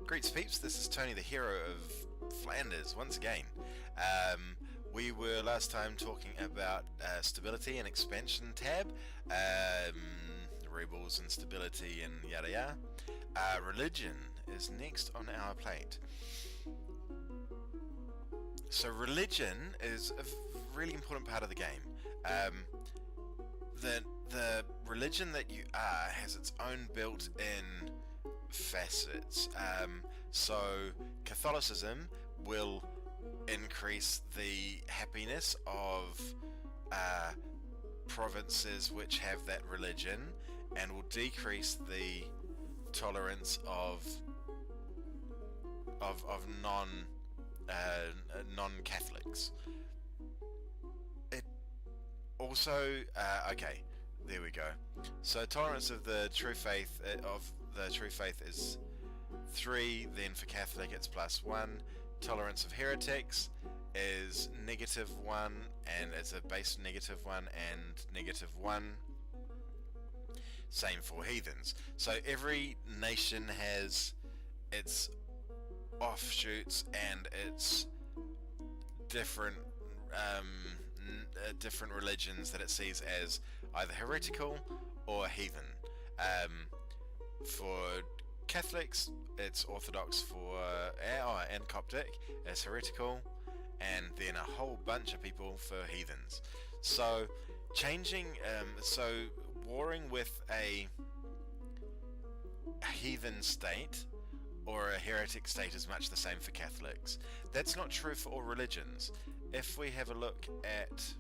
Greets peeps, this is Tony the hero of Flanders once again. We were last time talking about stability and expansion tab, rebels and stability and yada yada. Religion is next on our plate. So religion is a really important part of the game. The religion that you are has its own built-in facets. So Catholicism will increase the happiness of provinces which have that religion, and will decrease the tolerance of non-Catholics. It also okay. There we go. So tolerance of the true faith is 3. Then for Catholic it's +1. Tolerance of heretics is -1, and it's a base -1 and -1. Same for heathens. So every nation has its offshoots and its different different religions that it sees as either heretical or heathen. For Catholics, it's Orthodox and Coptic as heretical, and then a whole bunch of people for heathens. So warring with a heathen state or a heretic state is much the same for Catholics. That's not true for all religions. If we have a look at...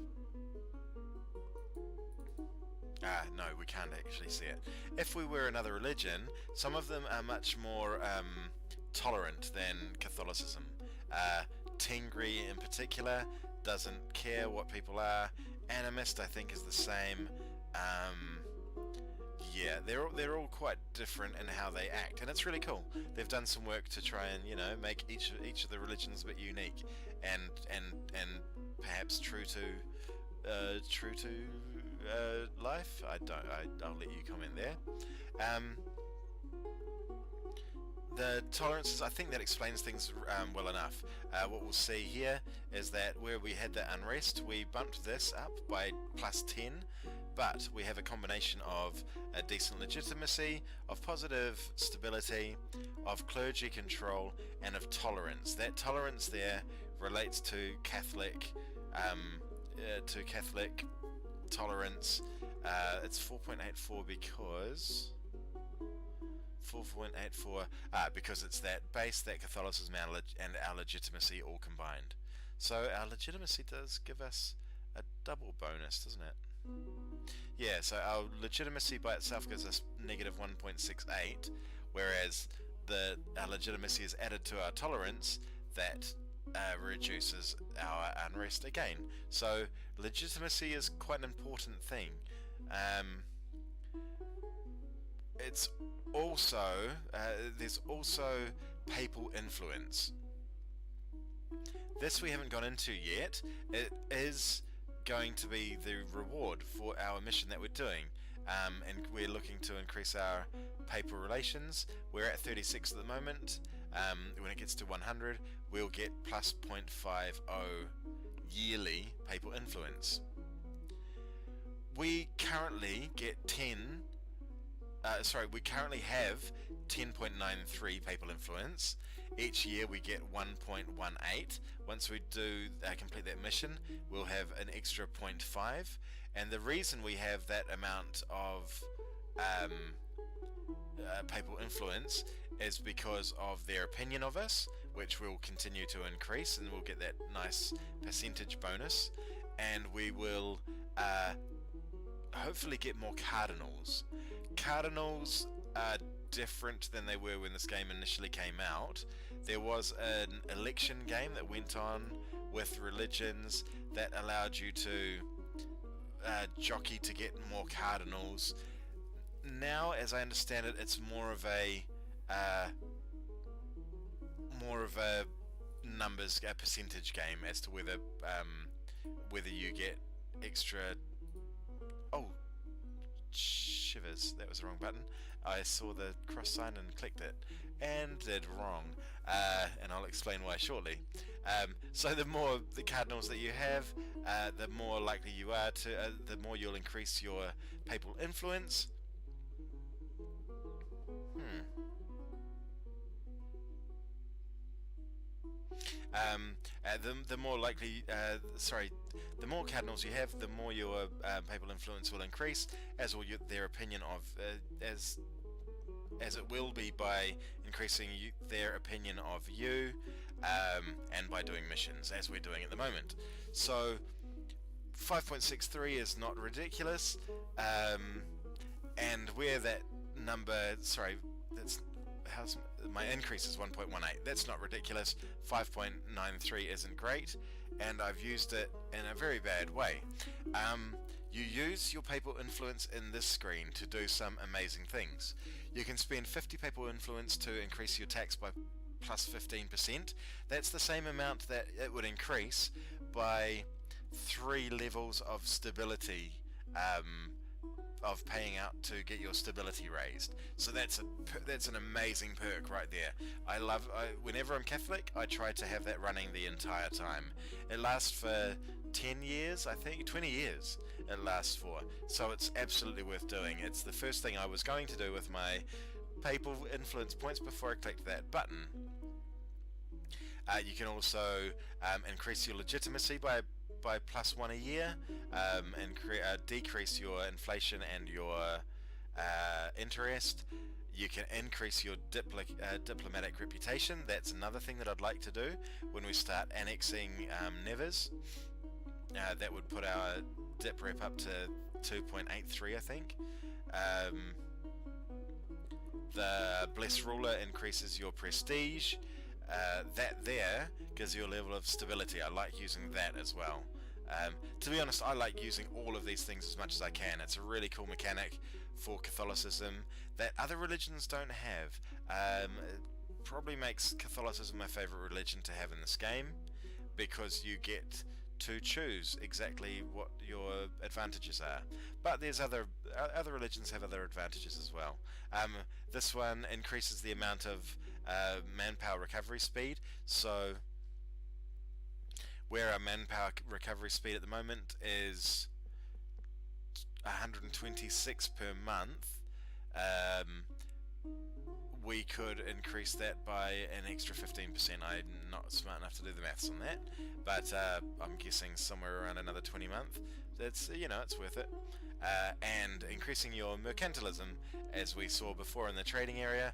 no, we can't actually see it. If we were another religion, some of them are much more tolerant than Catholicism. Tengri in particular doesn't care what people are. Animist, I think, is the same. Yeah, they're all quite different in how they act, and it's really cool. They've done some work to try and make each of the religions a bit unique, and perhaps true to life. I'll let you comment there. The tolerances, I think that explains things well enough. What we'll see here is that where we had the unrest, we bumped this up by +10, but we have a combination of a decent legitimacy, of positive stability, of clergy control, and of tolerance. That tolerance there relates to Catholic tolerance. It's 4.84 because... 4.84 because it's that base, that Catholicism and our legitimacy all combined. So our legitimacy does give us a double bonus, doesn't it? Yeah, so our legitimacy by itself gives us -1.68, whereas our legitimacy is added to our tolerance, that reduces our unrest again. So legitimacy is quite an important thing. It's also there's also papal influence. This we haven't gone into yet. It is going to be the reward for our mission that we're doing, and we're looking to increase our papal relations. We're at 36 at the moment. When it gets to 100, we'll get +0.50 yearly papal influence. We currently get we currently have 10.93 papal influence. Each year we get 1.18. Once we do complete that mission, we'll have an extra 0.5. And the reason we have that amount of papal influence is because of their opinion of us, which will continue to increase, and we'll get that nice percentage bonus. And we will hopefully get more cardinals. Cardinals are different than they were when this game initially came out. There was an election game that went on with religions that allowed you to jockey to get more cardinals. Now, as I understand it, it's more of a numbers, a percentage game as to whether you get extra. Oh, shit. shivers. That was the wrong button. I saw the cross sign and clicked it, and did wrong. And I'll explain why shortly. So the more the cardinals that you have, the more likely you are to, the more you'll increase your papal influence. The more likely, the more cardinals you have, the more your papal influence will increase, as will their opinion of, as it will be by increasing their opinion of you, and by doing missions, as we're doing at the moment. So 5.63 is not ridiculous, and where that number, my increase is 1.18. That's not ridiculous. 5.93 isn't great, and I've used it in a very bad way. You use your papal influence in this screen to do some amazing things. You can spend 50 papal influence to increase your tax by plus 15%. That's the same amount that it would increase by 3 levels of stability, of paying out to get your stability raised. So that's an amazing perk right there. Whenever I'm Catholic, I try to have that running the entire time. It lasts for 10 years, I think, 20 years it lasts for. So it's absolutely worth doing. It's the first thing I was going to do with my papal influence points before I clicked that button. You can also increase your legitimacy by plus 1 a year, and decrease your inflation and your interest. You can increase your diplomatic reputation. That's another thing that I'd like to do when we start annexing nevers. That would put our dip rep up to 2.83, I think. The Blessed Ruler increases your prestige. That there gives you a level of stability. I like using that as well. To be honest, I like using all of these things as much as I can. It's a really cool mechanic for Catholicism that other religions don't have. It probably makes Catholicism my favourite religion to have in this game, because you get to choose exactly what your advantages are. But there's other religions have other advantages as well. This one increases the amount of manpower recovery speed. So where our manpower recovery speed at the moment is 126 per month, we could increase that by an extra 15%. I'm not smart enough to do the maths on that, but I'm guessing somewhere around another 20 month. That's, it's worth it. And increasing your mercantilism, as we saw before in the trading area,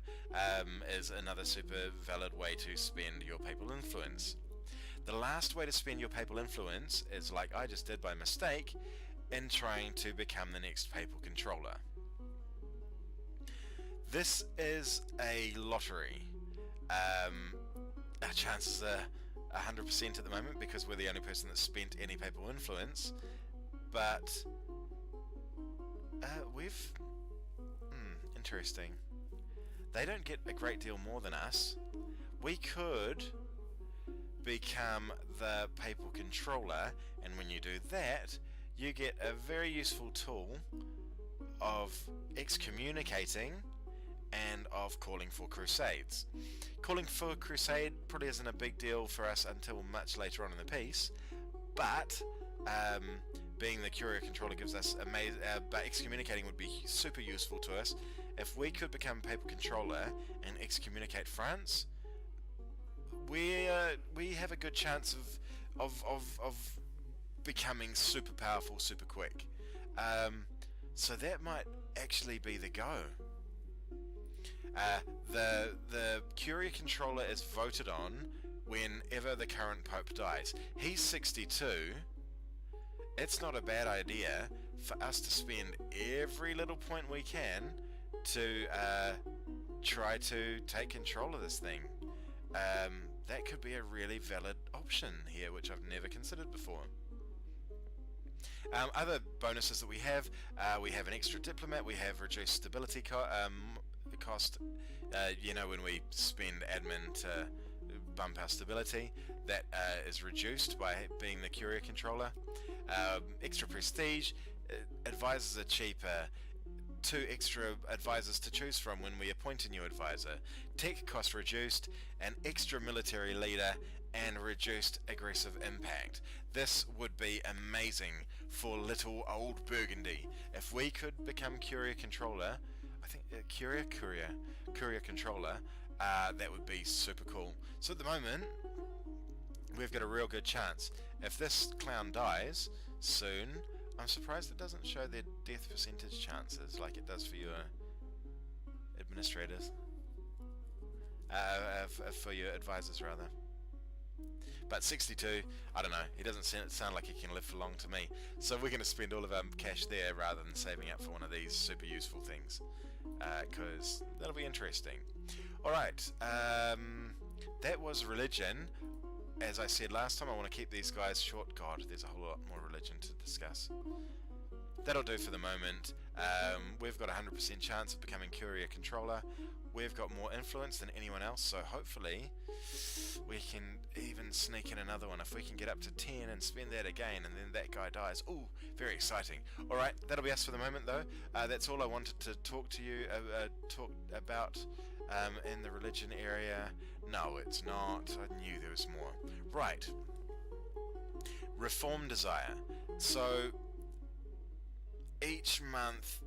is another super valid way to spend your papal influence. The last way to spend your papal influence is, like I just did by mistake, in trying to become the next papal controller. This is a lottery. Our chances are 100% at the moment, because we're the only person that's spent any papal influence, but interesting. They don't get a great deal more than us. We could become the papal controller, and when you do that, you get a very useful tool of excommunicating and of calling for crusades. Calling for crusade probably isn't a big deal for us until much later on in the piece, but being the curia controller gives us amazing, but excommunicating would be super useful to us. If we could become papal controller and excommunicate France, we have a good chance of becoming super powerful super quick. So that might actually be the go. The curia controller is voted on whenever the current pope dies. He's 62. It's not a bad idea for us to spend every little point we can to try to take control of this thing. That could be a really valid option here, which I've never considered before. Other bonuses that we have an extra diplomat, we have reduced stability cost. When we spend admin to bump our stability, that is reduced by being the curia controller. Extra prestige, advisors are cheaper. 2 extra advisors to choose from when we appoint a new advisor, tech cost reduced, an extra military leader, and reduced aggressive impact. This would be amazing for little old Burgundy. If we could become Curia Controller, I think Curia Controller, that would be super cool. So at the moment, we've got a real good chance. If this clown dies soon, I'm surprised it doesn't show their death percentage chances like it does for your administrators. For your advisors, rather. But 62, I don't know, he doesn't sound like he can live for long to me. So we're going to spend all of our cash there rather than saving up for one of these super useful things. Because that'll be interesting. Alright, that was religion. As I said last time, I want to keep these guys short. God, there's a whole lot more religion to discuss. That'll do for the moment. We've got a 100% chance of becoming Curia Controller. We've got more influence than anyone else, so hopefully we can even sneak in another one. If we can get up to 10 and spend that again, and then that guy dies. Ooh, very exciting. Alright, that'll be us for the moment though. That's all I wanted to talk to you about in the religion area. No, it's not. I knew there was more. Right. Reform desire. So, each month,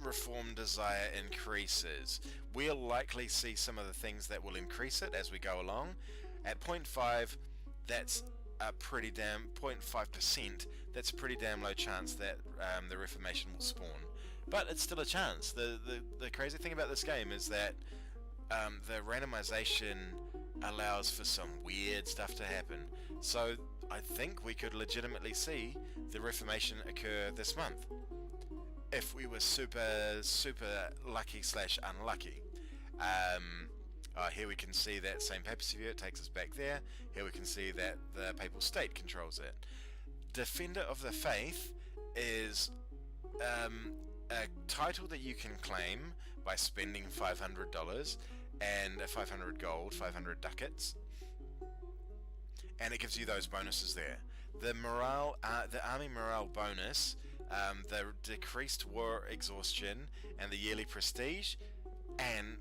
reform desire increases. We'll likely see some of the things that will increase it as we go along. At 0.5, that's a pretty damn 0.5%. That's a pretty damn low chance that the Reformation will spawn. But it's still a chance. The crazy thing about this game is that the randomization allows for some weird stuff to happen. So I think we could legitimately see the Reformation occur this month. If we were super lucky / unlucky. Here we can see that same papacy view, it takes us back there. Here we can see that the papal state controls it. Defender of the Faith is a title that you can claim by spending $500 and 500 gold, 500 ducats, and it gives you those bonuses there. The morale, the army morale bonus, the decreased war exhaustion, and the yearly prestige, and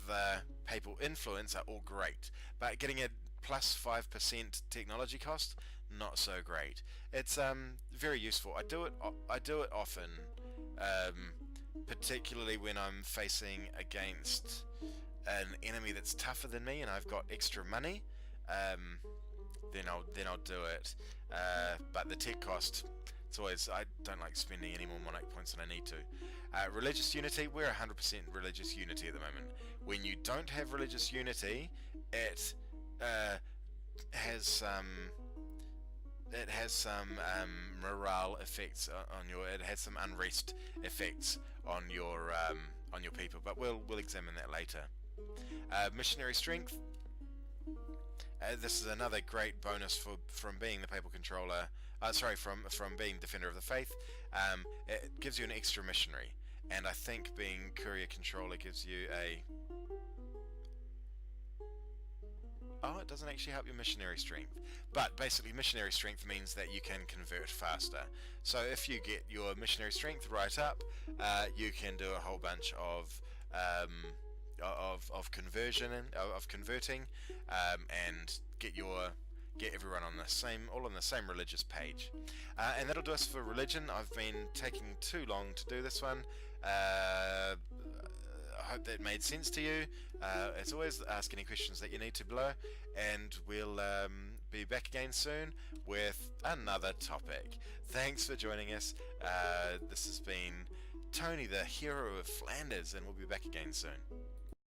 the papal influence are all great. But getting a plus 5% technology cost, not so great. It's very useful. I do it often, particularly when I'm facing against an enemy that's tougher than me and I've got extra money. Then I'll do it. But the tech cost, it's always, I don't like spending any more monarch points than I need to. Religious unity, we're 100% religious unity at the moment. When you don't have religious unity, it has some morale effects on your. It has some unrest effects on your people. But we'll examine that later. Missionary strength. This is another great bonus from being the papal controller. From being defender of the faith. It gives you an extra missionary, and I think being Curia controller gives you a. Oh, it doesn't actually help your missionary strength. But basically missionary strength means that you can convert faster. So if you get your missionary strength right up, you can do a whole bunch of converting, and get everyone on the same religious page. And that'll do us for religion. I've been taking too long to do this one. I hope that made sense to you. As always, ask any questions that you need to below, and we'll be back again soon with another topic. Thanks for joining us. This has been Tony, the hero of Flanders, and we'll be back again soon.